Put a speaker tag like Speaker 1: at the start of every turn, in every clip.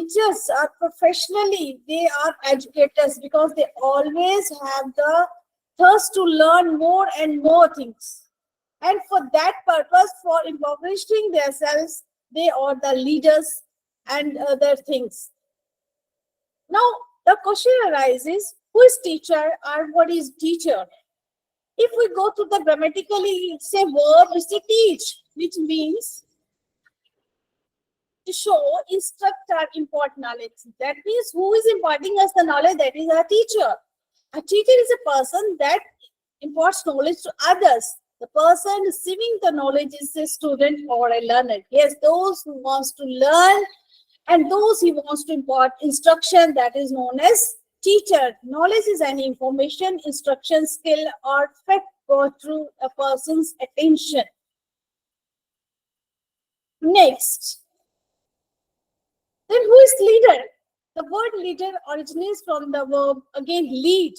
Speaker 1: teachers are professionally, they are educators because they always have the thirst to learn more and more things. And for that purpose, for impoverishing themselves, they are the leaders and other things. Now, the question arises, who is teacher or what is teacher? If we go to the grammatically, it's a verb, it's a teach, which means to show, instruct, or impart knowledge. That means who is imparting us the knowledge? That is our teacher. A teacher is a person that imparts knowledge to others. The person receiving the knowledge is a student or a learner. Yes, those who wants to learn and those who wants to impart instruction, that is known as teacher. Knowledge is any information, instruction, skill, or fact go through a person's attention. Next, then who is leader? The word leader originates from the verb, again, lead.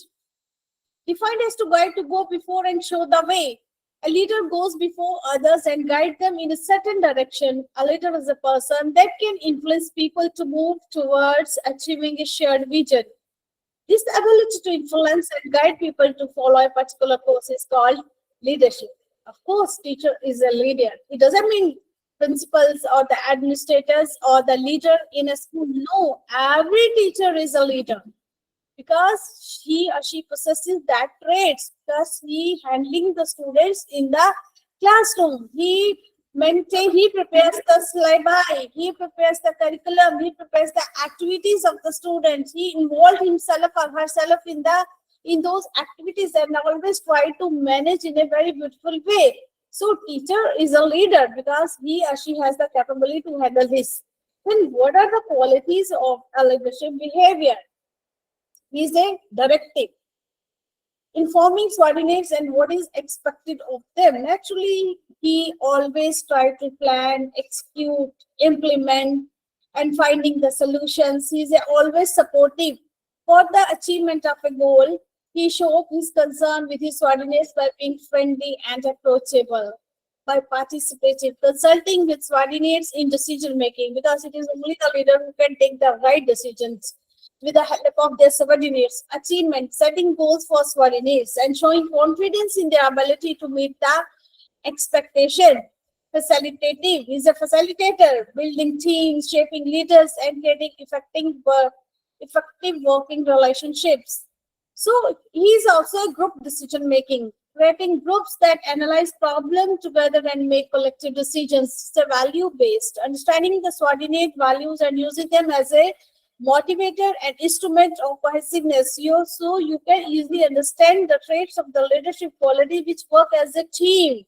Speaker 1: Defined as to guide, to go before and show the way. A leader goes before others and guide them in a certain direction. A leader is a person that can influence people to move towards achieving a shared vision. This ability to influence and guide people to follow a particular course is called leadership. Of course, teacher is a leader. It doesn't mean principals or the administrators or the leader in a school. No, every teacher is a leader because he or she possesses that traits, because he handling the students in the classroom. He prepares the syllabi, he prepares the curriculum, he prepares the activities of the students. He involved himself or herself in those activities and always try to manage in a very beautiful way. So teacher is a leader because he or she has the capability to handle this. Then what are the qualities of a leadership behavior? He is a directive, informing subordinates and what is expected of them. Naturally, he always tries to plan, execute, implement, and finding the solutions. He is always supportive for the achievement of a goal. He shows his concern with his subordinates by being friendly and approachable, by participating, consulting with subordinates in decision making, because it is only the leader who can take the right decisions with the help of their subordinates. Achievement, setting goals for subordinates and showing confidence in their ability to meet the expectation. Facilitative, he is a facilitator, building teams, shaping leaders, and getting effective working relationships. So he is also a group decision making, creating groups that analyze problems together and make collective decisions. It's a value based, understanding the subordinate values and using them as a motivator and instrument of cohesiveness. So you can easily understand the traits of the leadership quality which work as a team.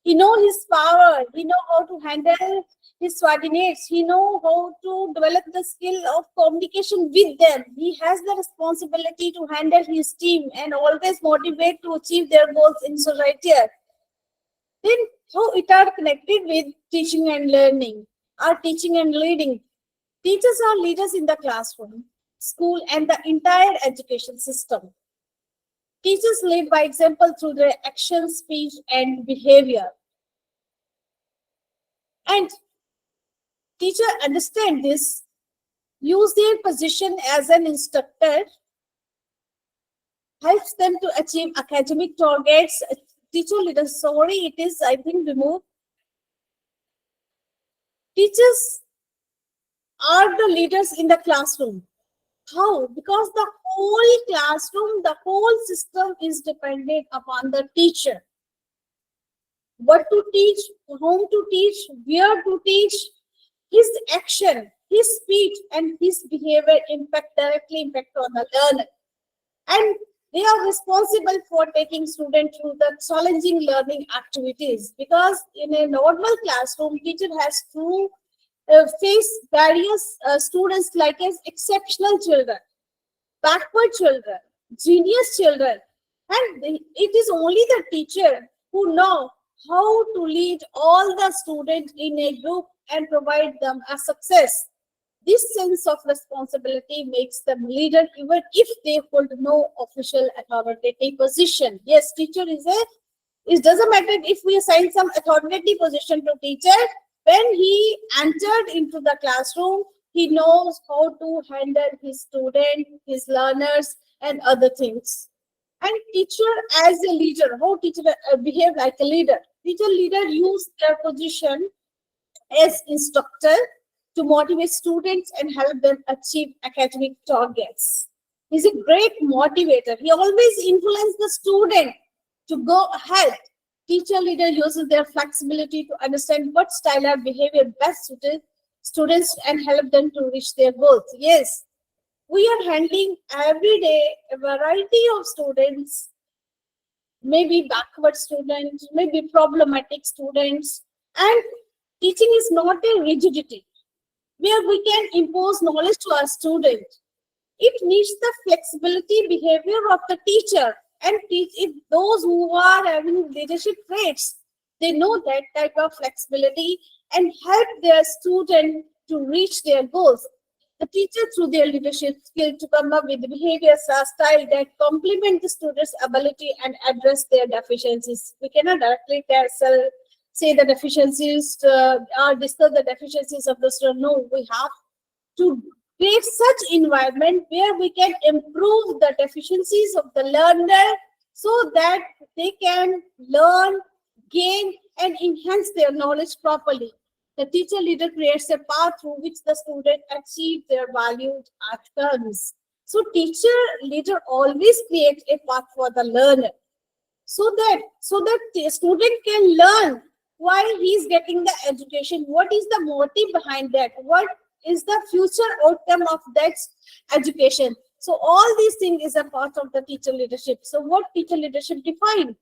Speaker 1: He knows his power. He knows how to handle his subordinates. He knows how to develop the skill of communication with them. He has the responsibility to handle his team and always motivate to achieve their goals in society. Then how it are connected with teaching and learning, or teaching and leading. Teachers are leaders in the classroom, school, and the entire education system. Teachers lead by example through their action, speech, and behavior. And teachers understand this, use their position as an instructor, helps them to achieve academic targets. Teacher leaders, sorry, it is, I think, removed. Teachers are the leaders in the classroom. How? Because the whole classroom, the whole system is dependent upon the teacher. What to teach, whom to teach, where to teach, his action, his speech, and his behavior directly impact on the learner. And they are responsible for taking students through the challenging learning activities, because in a normal classroom, teacher has to face various students like as exceptional children, backward children, genius children, and it is only the teacher who know how to lead all the students in a group and provide them a success. This sense of responsibility makes them leader even if they hold no official authoritative position. Yes, teacher is it doesn't matter if we assign some authoritative position to teacher. When he entered into the classroom, He knows how to handle his student, his learners, and other things. And teacher as a leader, how teacher behave like a leader. Leader use their position as instructor to motivate students and help them achieve academic targets. He's a great motivator. He always influences the student to go ahead. Teacher leader uses their flexibility to understand what style or behavior best suited students and help them to reach their goals. Yes, we are handling every day a variety of students, maybe backward students, maybe problematic students, and teaching is not a rigidity where we can impose knowledge to our student. It needs the flexibility behavior of the teacher, and teach if those who are having leadership traits, they know that type of flexibility and help their student to reach their goals. The teacher, through their leadership skill, to come up with behavior style that complement the student's ability and address their deficiencies. We cannot directly say the deficiencies or discuss the deficiencies of the student. No, we have to create such environment where we can improve the deficiencies of the learner so that they can learn, gain, and enhance their knowledge properly. The teacher leader creates a path through which the student achieve their valued outcomes. So teacher leader always creates a path for the learner so that the student can learn why he is getting the education, what is the motive behind that, what is the future outcome of that education. So all these things is a part of the teacher leadership. So what teacher leadership define?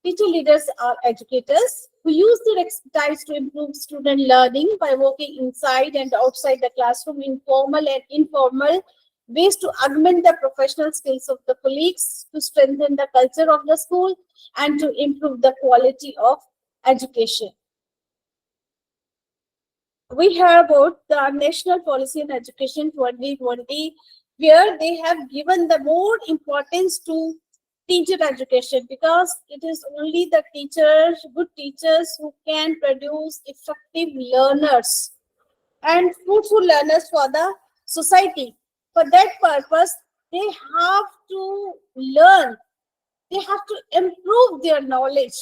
Speaker 1: Teacher leaders are educators who use their expertise to improve student learning by working inside and outside the classroom in formal and informal ways to augment the professional skills of the colleagues, to strengthen the culture of the school, and to improve the quality of education. We have about the National Policy on Education 2020, where they have given the more importance to teacher education, because it is only the teachers, good teachers, who can produce effective learners and fruitful learners for the society. For that purpose, they have to learn, they have to improve their knowledge,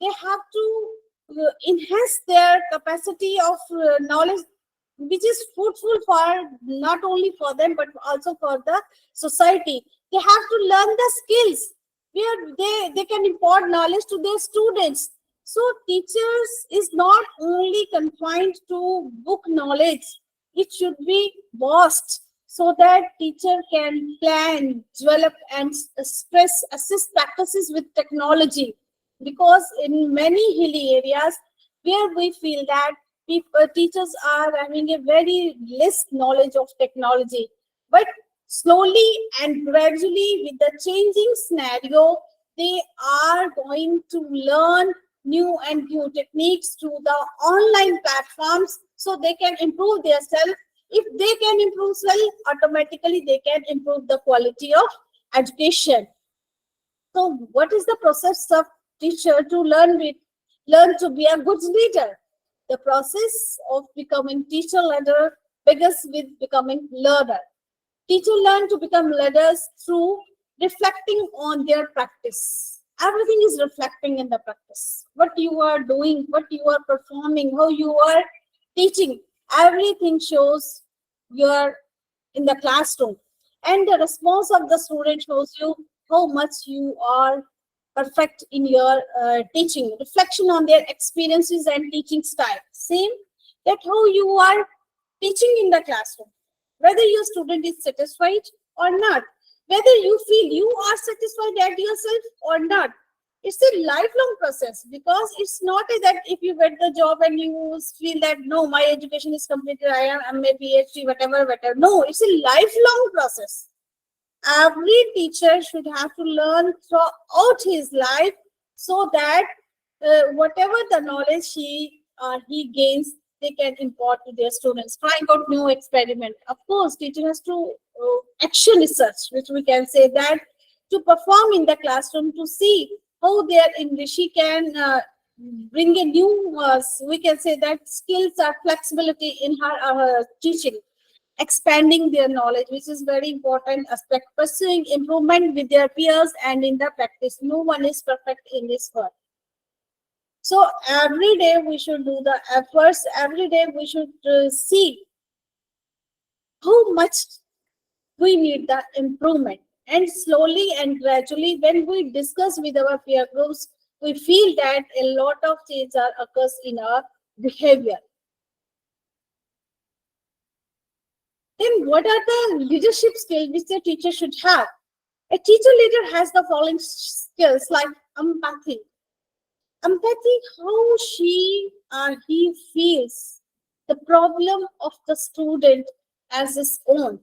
Speaker 1: they have to enhance their capacity of knowledge, which is fruitful for not only for them but also for the society. They have to learn the skills where they can impart knowledge to their students. So teachers is not only confined to book knowledge, it should be vast so that teacher can plan, develop, and stress assist practices with technology. Because in many hilly areas where we feel that teachers are having a very less knowledge of technology, but slowly and gradually with the changing scenario, they are going to learn new and new techniques through the online platforms so they can improve their self. If they can improve self, automatically they can improve the quality of education. So what is the process of teacher to learn to be a good leader? The process of becoming teacher leader begins with becoming learner. Teachers learn to become leaders through reflecting on their practice. Everything is reflecting in the practice. What you are doing, what you are performing, how you are teaching, everything shows you are in the classroom. And the response of the student shows you how much you are perfect in your teaching. Reflection on their experiences and teaching style. Same that how you are teaching in the classroom, whether your student is satisfied or not, whether you feel you are satisfied at yourself or not. It's a lifelong process, because it's not that if you get the job and you feel that no, my education is completed, I'm a PhD, whatever. No, it's a lifelong process. Every teacher should have to learn throughout his life so that whatever the knowledge he gains, they can impart to their students. Trying out new experiment. Of course, teacher has to action research, which we can say that to perform in the classroom to see how their English she can bring a new, we can say that skills or flexibility in her teaching. expanding their knowledge, which is very important aspect, pursuing improvement with their peers and in the practice. No one is perfect in this world. So every day we should do the efforts, every day we should see how much we need the improvement. And slowly and gradually, when we discuss with our peer groups, we feel that a lot of change are occurs in our behavior. Then what are the leadership skills which a teacher should have? A teacher leader has the following skills like empathy. Empathy, how she or he feels the problem of the student as his own.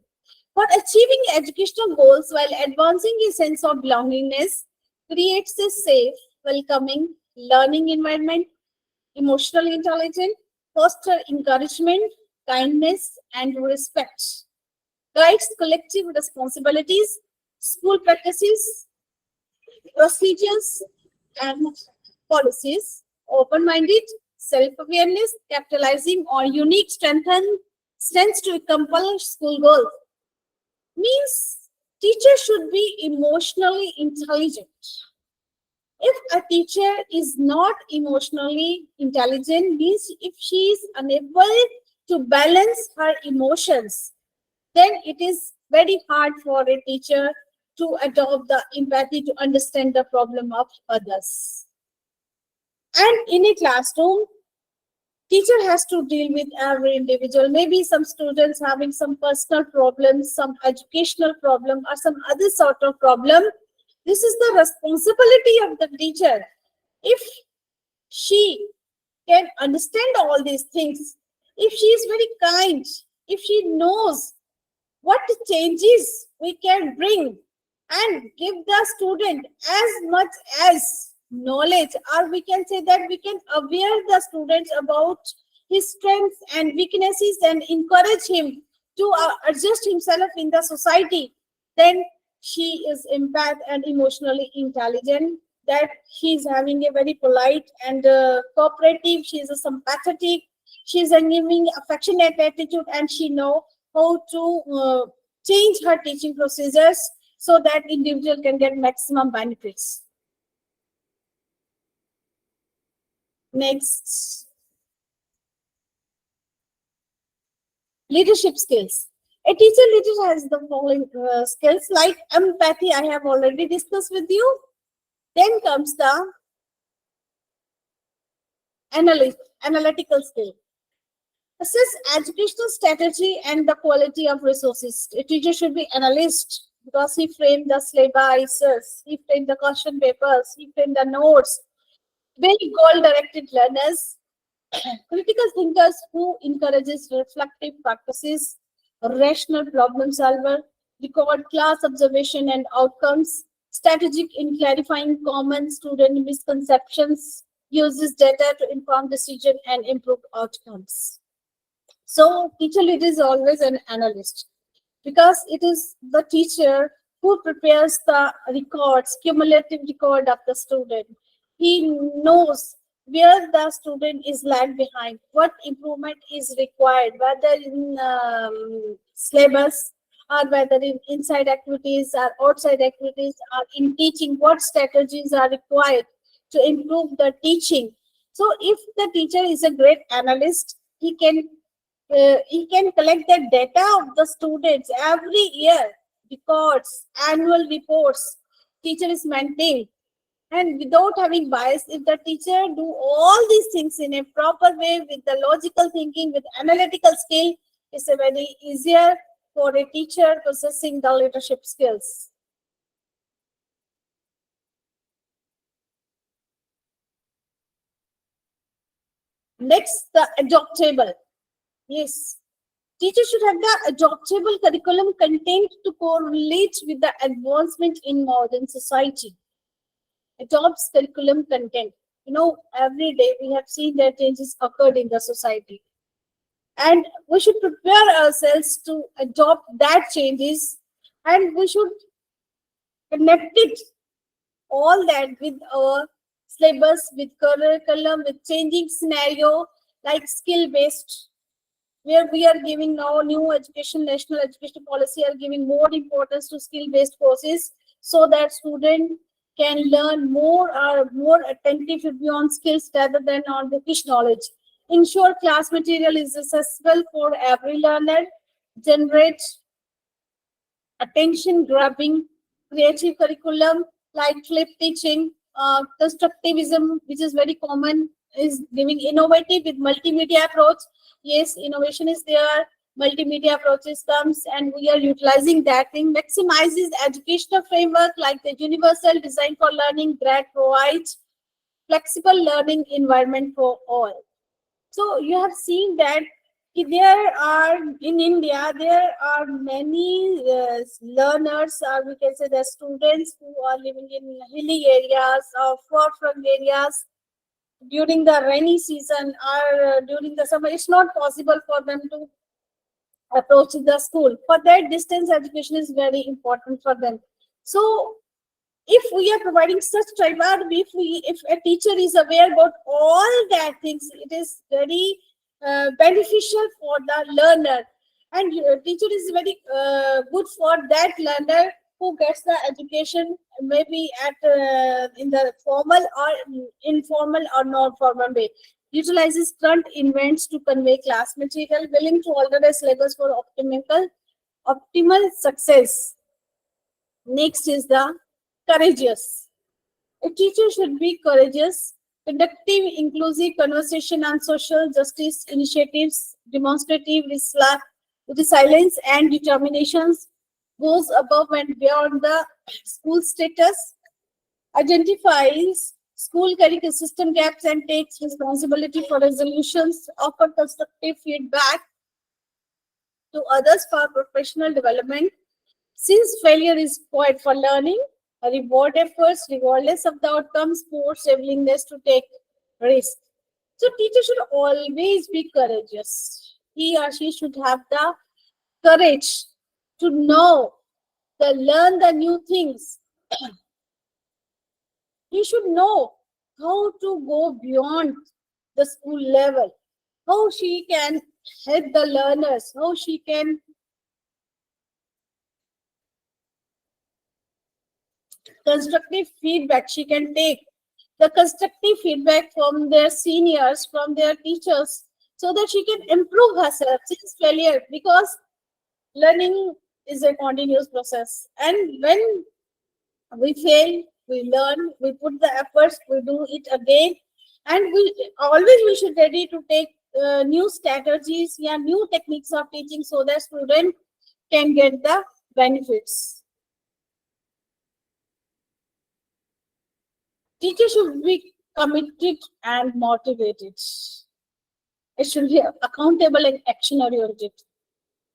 Speaker 1: For achieving educational goals while advancing a sense of belongingness, creates a safe, welcoming learning environment, emotional intelligence, foster encouragement, kindness, and respect, guides collective responsibilities, school practices, procedures, and policies, open-minded, self-awareness, capitalizing on unique strengths to accomplish school goals. Means teacher should be emotionally intelligent. If a teacher is not emotionally intelligent, means if she is unable to balance her emotions, then it is very hard for a teacher to adopt the empathy to understand the problem of others. And in a classroom, teacher has to deal with every individual. Maybe some students having some personal problems, some educational problem, or some other sort of problem. This is the responsibility of the teacher. If she can understand all these things, if she is very kind, if she knows what changes we can bring and give the student as much as knowledge, or we can say that we can aware the students about his strengths and weaknesses and encourage him to adjust himself in the society, then she is empath and emotionally intelligent, that she is having a very polite and cooperative, she is a sympathetic, she is a giving affectionate attitude, and she know how to change her teaching procedures so that individual can get maximum benefits. Next, leadership skills. A teacher leader has the following skills like empathy, I have already discussed with you. Then comes the analytical skill. Assess educational strategy and the quality of resources. A teacher should be analyst because he framed the syllabus, he framed the question papers, he framed the notes. Very goal-directed learners, critical thinkers who encourages reflective practices, rational problem solver, record class observation and outcomes, strategic in clarifying common student misconceptions, uses data to inform decision and improve outcomes. So teacher leader is always an analyst because it is the teacher who prepares the records, cumulative record of the student. He knows where the student is lag behind, what improvement is required, whether in syllabus or whether in inside activities or outside activities or in teaching, what strategies are required to improve the teaching. So if the teacher is a great analyst, he can collect the data of the students every year, records, annual reports, teacher is maintained. And without having bias, if the teacher do all these things in a proper way with the logical thinking, with analytical skill, it's a very easier for a teacher possessing the leadership skills. Next, the adoptable. Yes, teachers should have the adoptable curriculum content to correlate with the advancement in modern society. Adopts curriculum content. Every day we have seen that changes occurred in the society. And we should prepare ourselves to adopt that changes, and we should connect it all that with our syllabus, with curriculum, with changing scenario, like skill-based where we are giving now new education, national education policy are giving more importance to skill-based courses so that student can learn more or more attentively on skills rather than on bookish knowledge. Ensure class material is accessible for every learner, generate attention grabbing creative curriculum like flip teaching, constructivism, which is very common, is giving innovative with multimedia approach. Yes, innovation is there, multimedia approaches comes, and we are utilizing that thing. Maximizes educational framework like the universal design for learning that provides flexible learning environment for all. So you have seen that there are in India there are many learners, or we can say the students who are living in hilly areas or far flung areas during the rainy season or during the summer. It's not possible for them to approach the school. For that, distance education is very important for them. So if we are providing such type, or if a teacher is aware about all that things, it is very beneficial for the learner, and teacher is very good for that learner who gets the education maybe at in the formal or informal or non-formal way. Utilizes current events to convey class material, willing to alter the syllabus for optimal success. Next is the courageous. A teacher should be courageous, conducting inclusive conversation on social justice initiatives, demonstrative resilience and determinations, goes above and beyond the school status, identifies school curriculum system gaps and takes responsibility for resolutions, offer constructive feedback to others for professional development. Since failure is required for learning, reward efforts regardless of the outcomes, force a willingness to take risk. So teacher should always be courageous. He or she should have the courage to know, to learn the new things. He should know how to go beyond the school level, how she can help the learners, how she can constructive feedback she can take, the constructive feedback from their seniors, from their teachers, so that she can improve herself since failure, because learning is a continuous process. And when we fail, we learn, we put the efforts, we do it again, and we should ready to take new strategies, yeah, new techniques of teaching so that student can get the benefits. Teachers should be committed and motivated. It should be accountable and action oriented.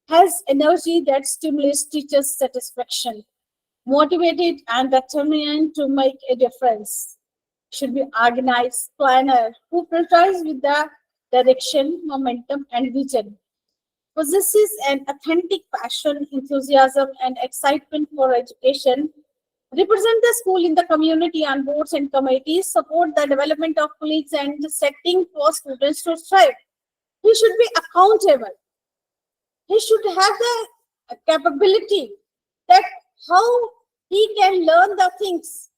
Speaker 1: Has energy that stimulates teachers' satisfaction. Motivated and determined to make a difference. Should be organized, planner, who prioritize with the direction, momentum, and vision. Possesses an authentic passion, enthusiasm, and excitement for education. Represent the school in the community on boards and committees, support the development of colleagues and setting for students to thrive. He should be accountable. He should have the capability that how he can learn the things,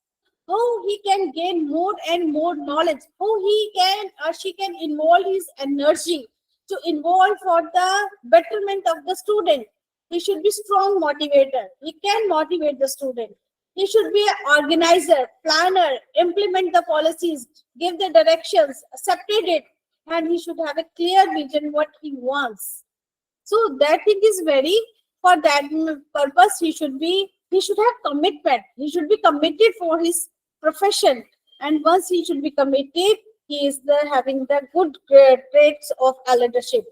Speaker 1: how he can gain more and more knowledge, how he can or she can involve his energy to involve for the betterment of the student. He should be strong motivator. He can motivate the student. He should be an organizer, planner, implement the policies, give the directions, accepted it, and he should have a clear vision what he wants. So that thing is very, for that purpose he should have commitment. He should be committed for his profession, and once he should be committed, he is having the good traits of leadership.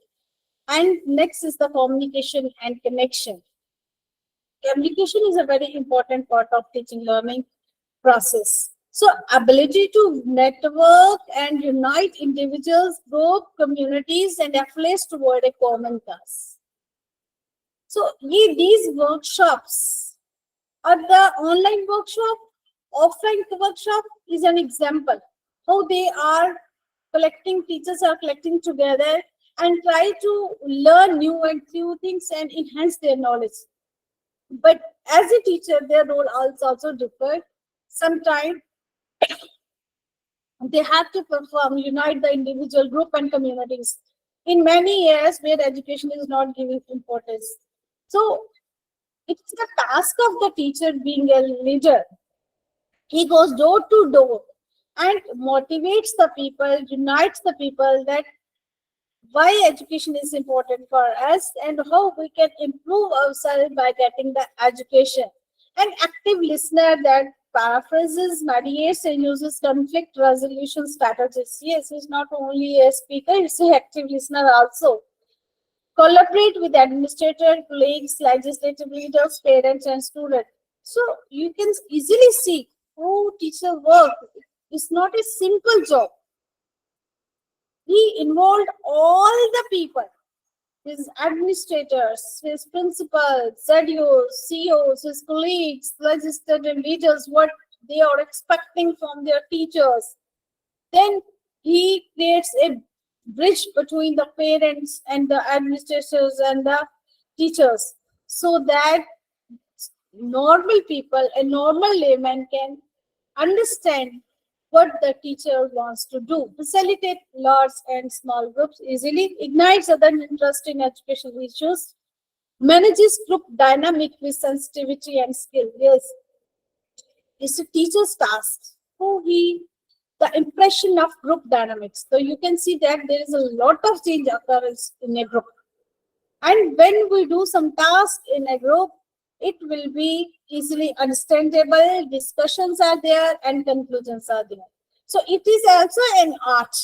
Speaker 1: And next is the communication and connection. Communication is a very important part of teaching learning process. So ability to network and unite individuals, group, communities, and affiliates toward a common cause. So these workshops or the online workshop, offline workshop is an example how they are collecting, teachers are collecting together and try to learn new and few things and enhance their knowledge. But as a teacher, their role also differ. Sometimes they have to perform, unite the individual, group, and communities. In many years, where education is not giving importance. So it's the task of the teacher being a leader. He goes door to door and motivates the people, unites the people that why education is important for us and how we can improve ourselves by getting the education. An active listener that paraphrases, mediates, and uses conflict resolution strategies. Yes, he's not only a speaker, he's an active listener also. Collaborate with administrator, colleagues, legislative leaders, parents, and students. So you can easily see how teacher work. It's not a simple job. He involved all the people, his administrators, his principals, ZDOs, CEOs, his colleagues, legislative leaders, what they are expecting from their teachers. Then he creates a bridge between the parents and the administrators and the teachers so that normal people, a normal layman can understand what the teacher wants to do. Facilitate large and small groups easily, ignites other interest in educational issues, manages group dynamic with sensitivity and skill. Yes, it's a teacher's task. Who he the impression of group dynamics. So you can see that there is a lot of change occurs in a group. And when we do some task in a group, it will be easily understandable, discussions are there, and conclusions are there. So it is also an art,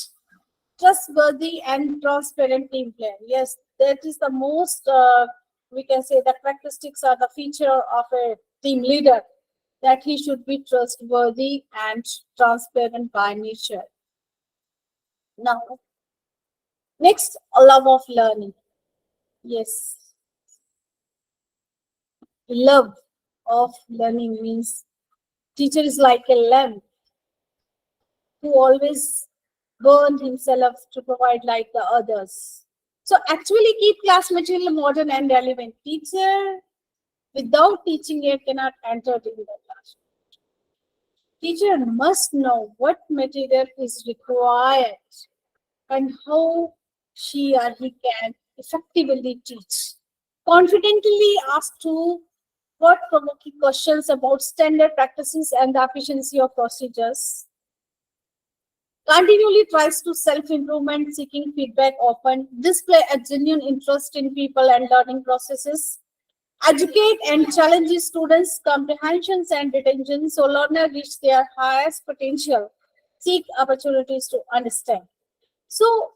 Speaker 1: trustworthy and transparent team player. Yes, that is the most, we can say the characteristics are the feature of a team leader, that he should be trustworthy and transparent by nature. Now, next, a love of learning. Yes, love of learning means teacher is like a lamp who always burned himself to provide like the others. So actually keep class material modern and relevant. Teacher without teaching it cannot enter into the class. Teacher must know what material is required and how she or he can effectively teach. Confidently ask to what provoking questions about standard practices and the efficiency of procedures. Continually tries to self-improvement, seeking feedback often, display a genuine interest in people and learning processes, educate and challenge students' comprehensions and retention so learners reach their highest potential, seek opportunities to understand. So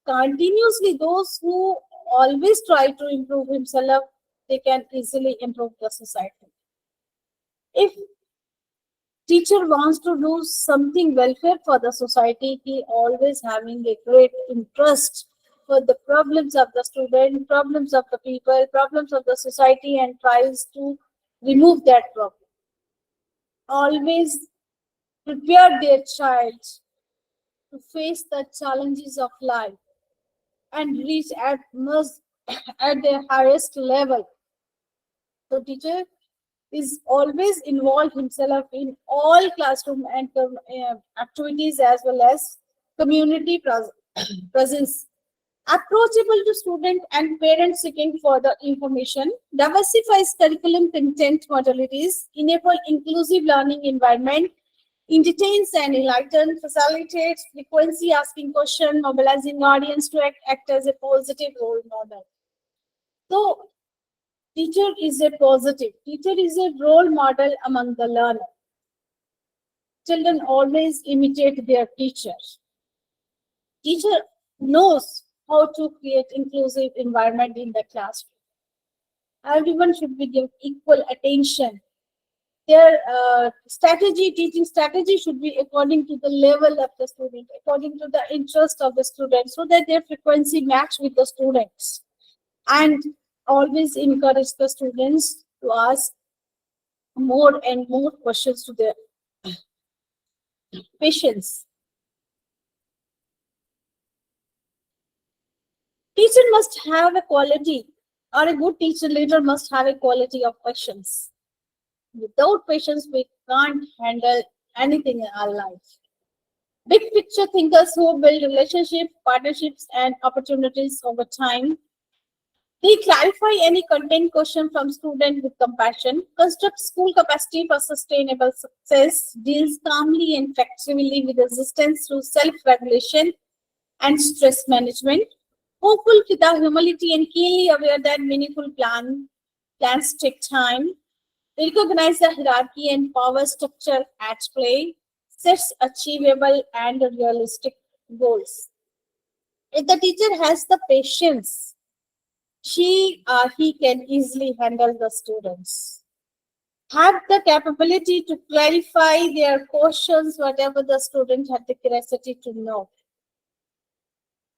Speaker 1: continuously those who always try to improve himself, they can easily improve the society. If teacher wants to do something welfare for the society, he always having a great interest for the problems of the student, problems of the people, problems of the society, and tries to remove that problem. Always prepare their child to face the challenges of life and reach at most at their highest level. So teacher is always involved himself in all classroom and activities as well as community presence. Approachable to student and parents seeking further information, diversifies curriculum content modalities, enable inclusive learning environment, entertains and enlightens, facilitates frequency asking question, mobilizing audience to act as a positive role model. So teacher is a positive. Teacher is a role model among the learner. Children always imitate their teachers. Teacher knows how to create inclusive environment in the classroom. Everyone should be given equal attention. Their teaching strategy should be according to the level of the student, according to the interest of the student, so that their frequency match with the students. And always encourage the students to ask more and more questions to their patients. Teacher must have a quality, or a good teacher leader must have a quality of patience. Without patience, we can't handle anything in our life. Big picture thinkers who build relationships, partnerships, and opportunities over time. They clarify any content question from student with compassion, construct school capacity for sustainable success, deals calmly and flexibly with resistance through self-regulation and stress management, hopeful with our humility and keenly aware that meaningful plans take time, recognize the hierarchy and power structure at play, sets achievable and realistic goals. If the teacher has the patience, she or he can easily handle the students. Have the capability to clarify their questions, whatever the student had the curiosity to know.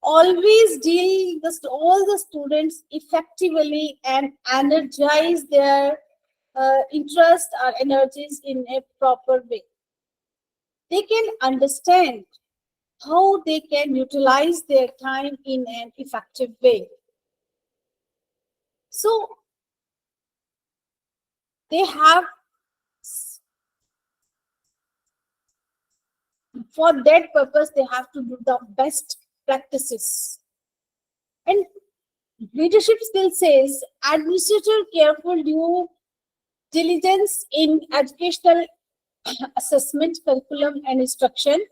Speaker 1: Always deal with all the students effectively and energize their interest or energies in a proper way. They can understand how they can utilize their time in an effective way. So they have, for that purpose, they have to do the best practices. And leadership skill says administrator careful due diligence in educational assessment, curriculum, and instruction,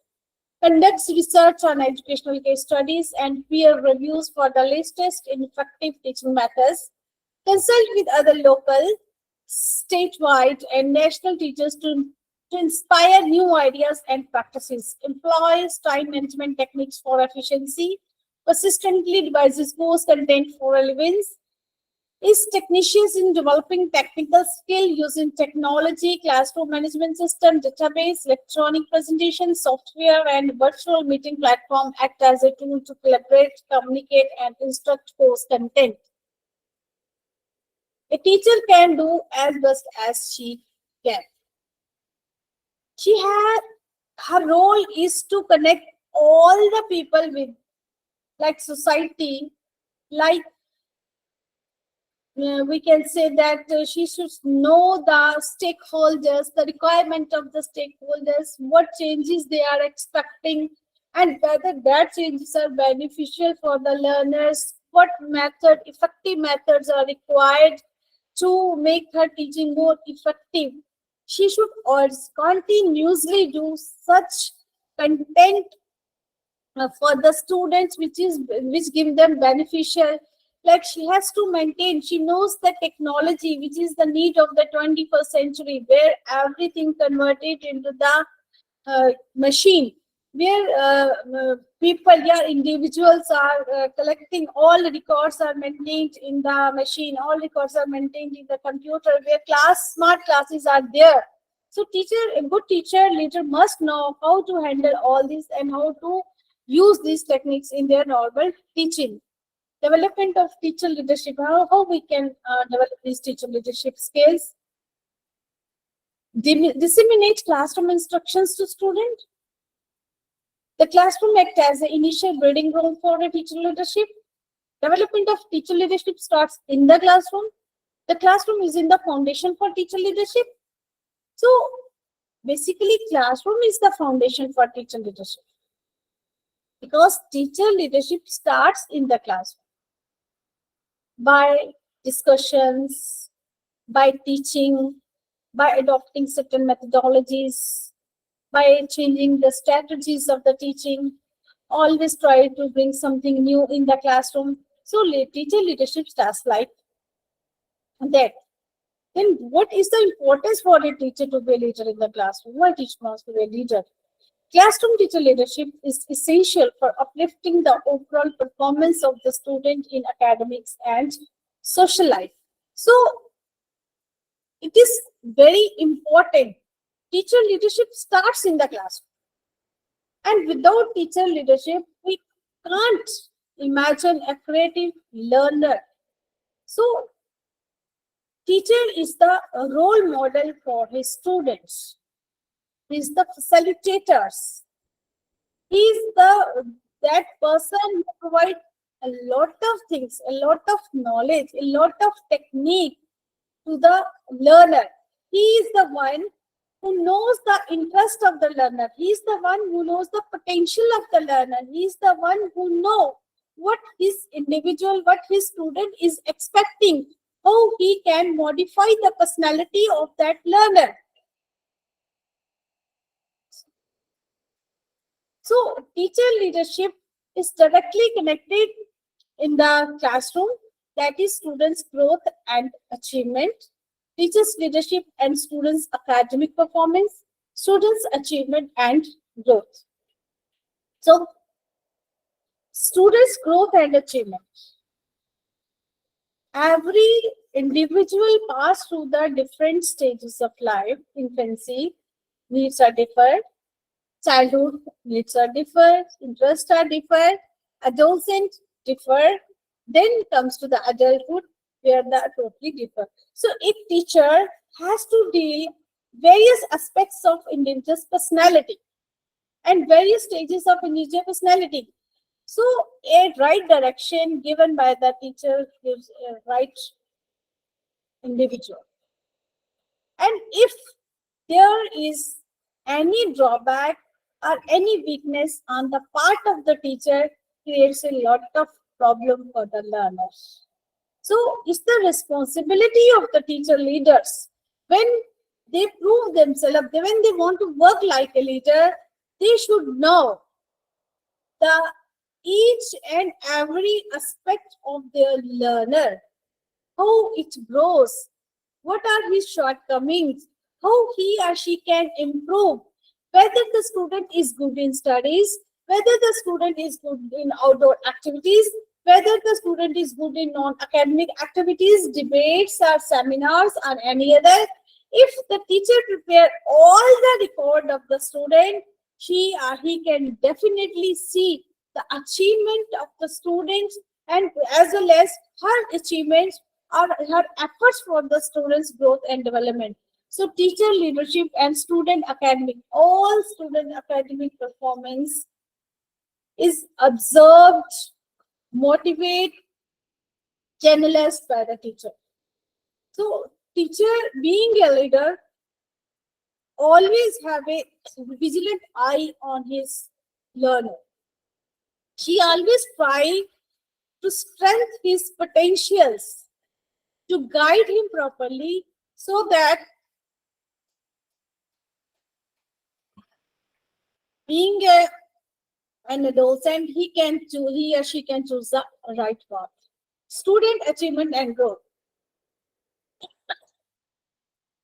Speaker 1: conducts research on educational case studies and peer reviews for the latest in effective teaching methods, consult with other local, statewide, and national teachers to inspire new ideas and practices, employs time management techniques for efficiency, persistently devises course content for relevance, is technicians in developing technical skill using technology, classroom management system, database, electronic presentation software, and virtual meeting platform act as a tool to collaborate, communicate, and instruct course content. A teacher can do as best as she can. She had Her role is to connect all the people with, like, society, like, we can say that she should know the stakeholders, the requirement of the stakeholders, what changes they are expecting, and whether that changes are beneficial for the learners, what effective methods are required to make her teaching more effective. She should also continuously do such content for the students which give them beneficial. Like, she has to maintain, she knows the technology which is the need of the 21st century, where everything converted into the machine, where people, yeah, individuals are collecting, all records are maintained in the machine, all records are maintained in the computer, where smart classes are there. So a good teacher leader must know how to handle all this and how to use these techniques in their normal teaching. Development of teacher leadership, how we can develop these teacher leadership skills. Disseminate classroom instructions to students. The classroom acts as the initial breeding ground for a teacher leadership. Development of teacher leadership starts in the classroom. The classroom is in the foundation for teacher leadership. So basically, classroom is the foundation for teacher leadership, because teacher leadership starts in the classroom by discussions, by teaching, by adopting certain methodologies, by changing the strategies of the teaching, always try to bring something new in the classroom. So teacher leadership starts like that. Then what is the importance for a teacher to be a leader in the classroom? Why teacher wants to be a leader? Classroom teacher leadership is essential for uplifting the overall performance of the student in academics and social life. So it is very important. Teacher leadership starts in the classroom. And without teacher leadership, we can't imagine a creative learner. So teacher is the role model for his students. He is the facilitators. He is that person who provides a lot of things, a lot of knowledge, a lot of technique to the learner. He is the one who knows the interest of the learner. He is the one who knows the potential of the learner. He is the one who knows what his individual, what his student is expecting, how he can modify the personality of that learner. So teacher leadership is directly connected in the classroom, that is students' growth and achievement, teachers' leadership and students' academic performance, students' achievement and growth. So students' growth and achievement. Every individual pass through the different stages of life. Infancy needs are different, childhood needs are different, interests are different, adolescent differ, then comes to the adulthood where they are totally different. So a teacher has to deal various aspects of individual's personality and various stages of individual personality. So a right direction given by the teacher gives a right individual. And if there is any drawback or any weakness on the part of the teacher, creates a lot of problem for the learners. So it's the responsibility of the teacher leaders, when they prove themselves, when they want to work like a leader, they should know the each and every aspect of their learner, how it grows, what are his shortcomings, how he or she can improve, whether the student is good in studies, whether the student is good in outdoor activities, whether the student is good in non-academic activities, debates or seminars or any other. If the teacher prepare all the record of the student, she or he can definitely see the achievement of the students and as well as her achievements or her efforts for the students' growth and development. So teacher leadership and student academic, all student academic performance is observed, motivate, channelized by the teacher. So teacher being a leader always have a vigilant eye on his learner. She always try to strengthen his potentials, to guide him properly so that being an adolescent, he or she can choose the right path. Student achievement and growth.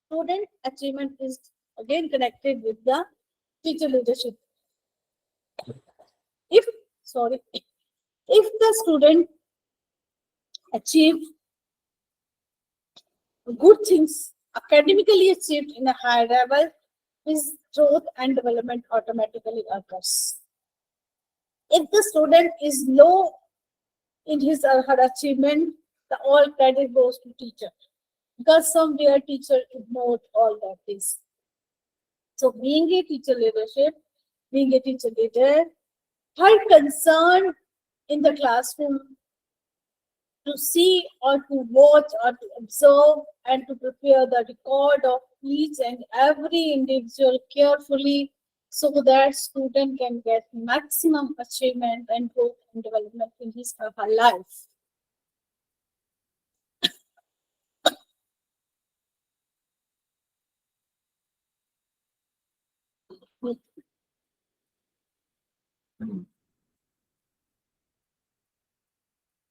Speaker 1: Student achievement is again connected with the teacher leadership. If the student achieve good things, academically achieved in a higher level, his growth and development automatically occurs. If the student is low in his or her achievement, the all credit goes to teacher, because somewhere teacher ignored all that things. So being a teacher leadership, being a teacher leader, her concern in the classroom to see or to watch or to observe and to prepare the record of each and every individual carefully, so that student can get maximum achievement and growth and development in his or her life.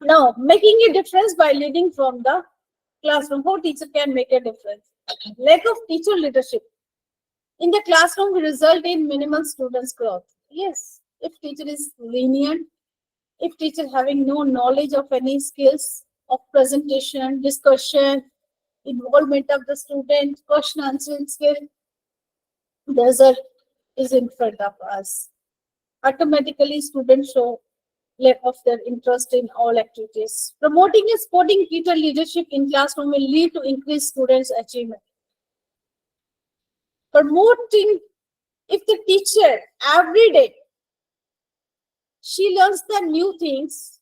Speaker 1: Now, making a difference by leading from the classroom. How teacher can make a difference? Lack of teacher leadership in the classroom will result in minimal students' growth. Yes, if teacher is lenient, if teacher having no knowledge of any skills of presentation, discussion, involvement of the student, question answering skill, the result is in front of us. Automatically, students show lack of their interest in all activities. Promoting a sporting teacher leadership in classroom will lead to increased students' achievement. Promoting, if the teacher every day she learns the new things,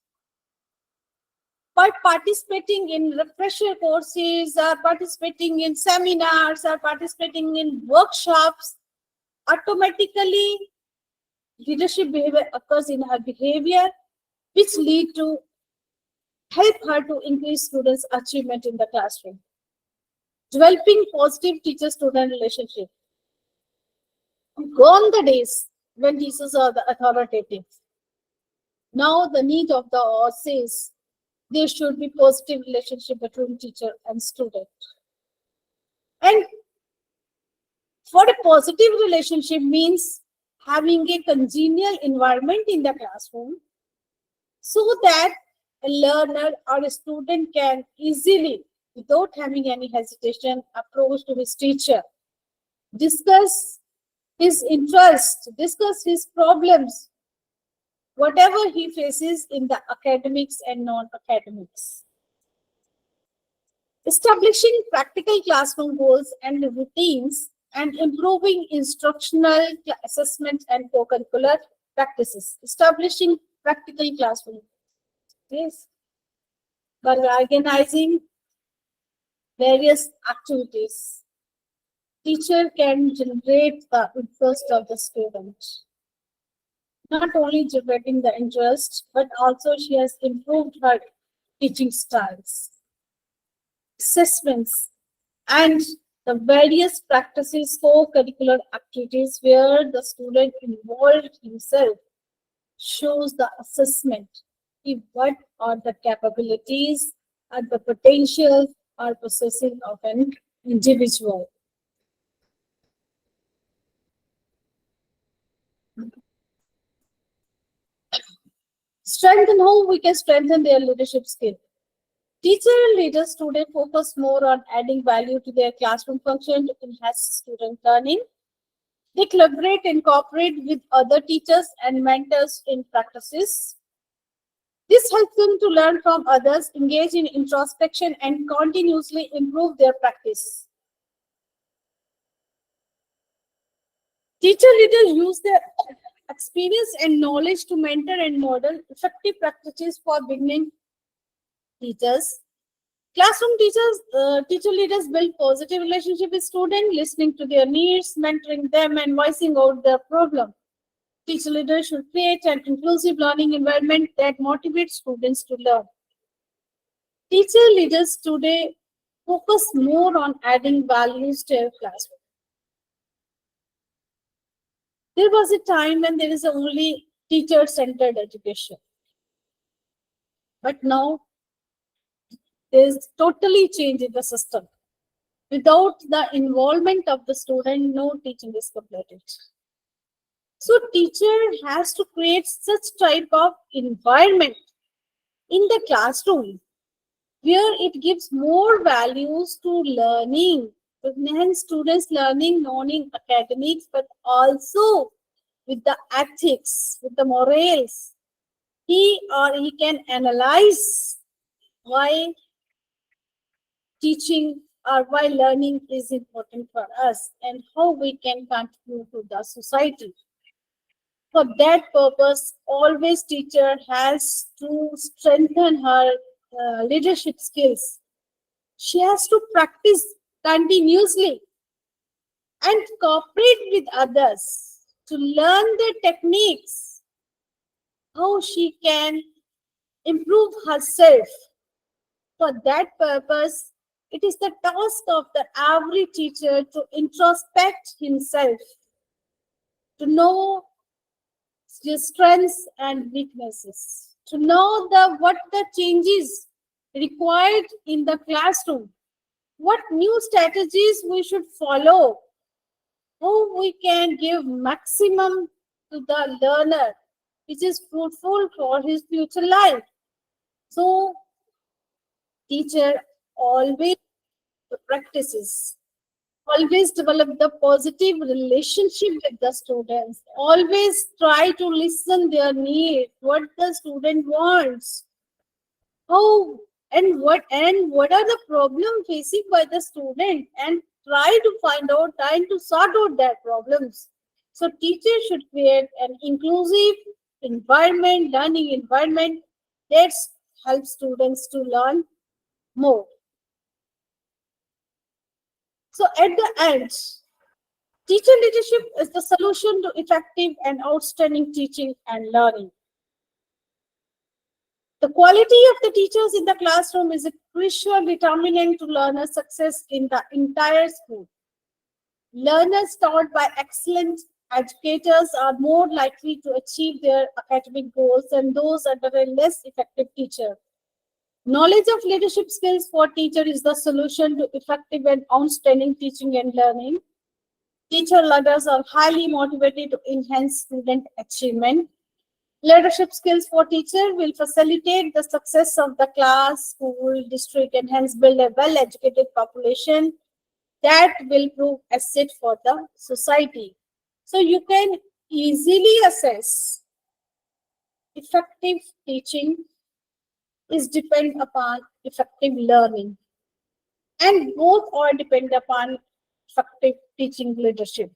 Speaker 1: by participating in refresher courses, or participating in seminars, or participating in workshops, automatically leadership behavior occurs in her behavior, which lead to help her to increase students' achievement in the classroom. Developing positive teacher-student relationship. Gone the days when teachers are the authoritative. Now the need of the hour says there should be positive relationship between teacher and student. And for a positive relationship means having a congenial environment in the classroom so that a learner or a student can easily, without having any hesitation, approach to his teacher, discuss his interests, discuss his problems, whatever he faces in the academics and non-academics. Establishing practical classroom goals and routines and improving instructional assessment and co-curricular practices. Establishing practical classroom. Yes. By organizing various activities, teacher can generate the interest of the student. Not only generating the interest, but also she has improved her teaching styles, assessments, and the various practices co-curricular activities where the student involved himself shows the assessment. What are the capabilities and the potential or possessing of an individual. Strengthen how we can strengthen their leadership skill. Teacher and leaders today focus more on adding value to their classroom function to enhance student learning. They collaborate and cooperate with other teachers and mentors in practices. This helps them to learn from others, engage in introspection, and continuously improve their practice. Teacher leaders use their experience and knowledge to mentor and model effective practices for beginning teachers. Classroom teacher leaders build positive relationship with students, listening to their needs, mentoring them, and voicing out their problem. Teacher leaders should create an inclusive learning environment that motivates students to learn. Teacher leaders today focus more on adding values to their classroom. There was a time when there is only teacher-centered education. But now there is totally change in the system. Without the involvement of the student, no teaching is completed. So teacher has to create such type of environment in the classroom where it gives more values to learning, to enhance students' learning, knowing academics, but also with the ethics, with the morals. He can analyze why teaching or why learning is important for us and how we can contribute to the society. For that purpose, always teacher has to strengthen her leadership skills. She has to practice continuously and cooperate with others to learn the techniques, how she can improve herself. For that purpose, it is the task of the every teacher to introspect himself, to know his strengths and weaknesses, to know what the changes required in the classroom, what new strategies we should follow, how we can give maximum to the learner, which is fruitful for his future life. So, teacher always practices, always develop the positive relationship with the students, always try to listen their needs, what the student wants, how and what are the problem facing by the student, and try to find out, trying to sort out their problems. So teachers should create an inclusive environment, learning environment that help students to learn more. So at the end, teacher leadership is the solution to effective and outstanding teaching and learning. The quality of the teachers in the classroom is a crucial determinant to learner success in the entire school. Learners taught by excellent educators are more likely to achieve their academic goals than those under a less effective teacher. Knowledge of leadership skills for teacher is the solution to effective and outstanding teaching and learning. Teacher learners are highly motivated to enhance student achievement. Leadership skills for teacher will facilitate the success of the class, school, district, and hence build a well-educated population that will prove asset for the society. So you can easily assess effective teaching is depend upon effective learning, and both are depend upon effective teaching leadership.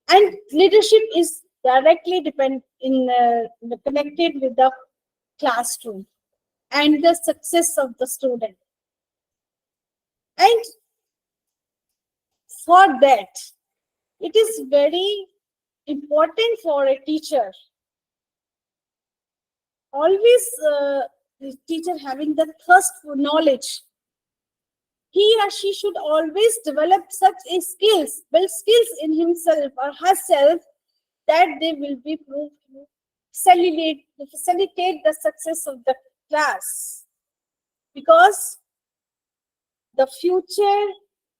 Speaker 1: And leadership is directly connected with the classroom and the success of the student. And for that, it is very important for a teacher, always the teacher having the thirst for knowledge. He or she should always develop such a skills, build skills in himself or herself, that they will be proved to facilitate the success of the class. Because the future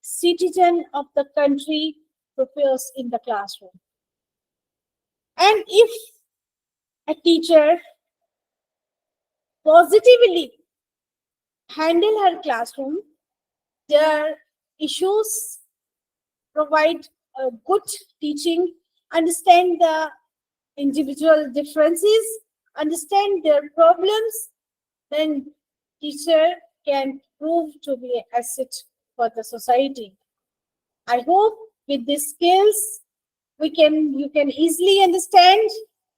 Speaker 1: citizen of the country prepares in the classroom. And if a teacher positively handle her classroom, their issues, provide a good teaching, understand the individual differences, understand their problems, then teacher can prove to be an asset for the society. I hope with these skills, you can easily understand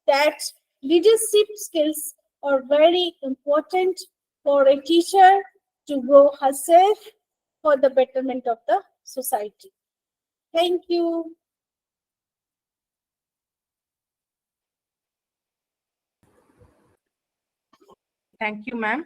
Speaker 1: that leadership skills are very important for a teacher to grow herself for the betterment of the society. Thank you.
Speaker 2: Thank you, ma'am.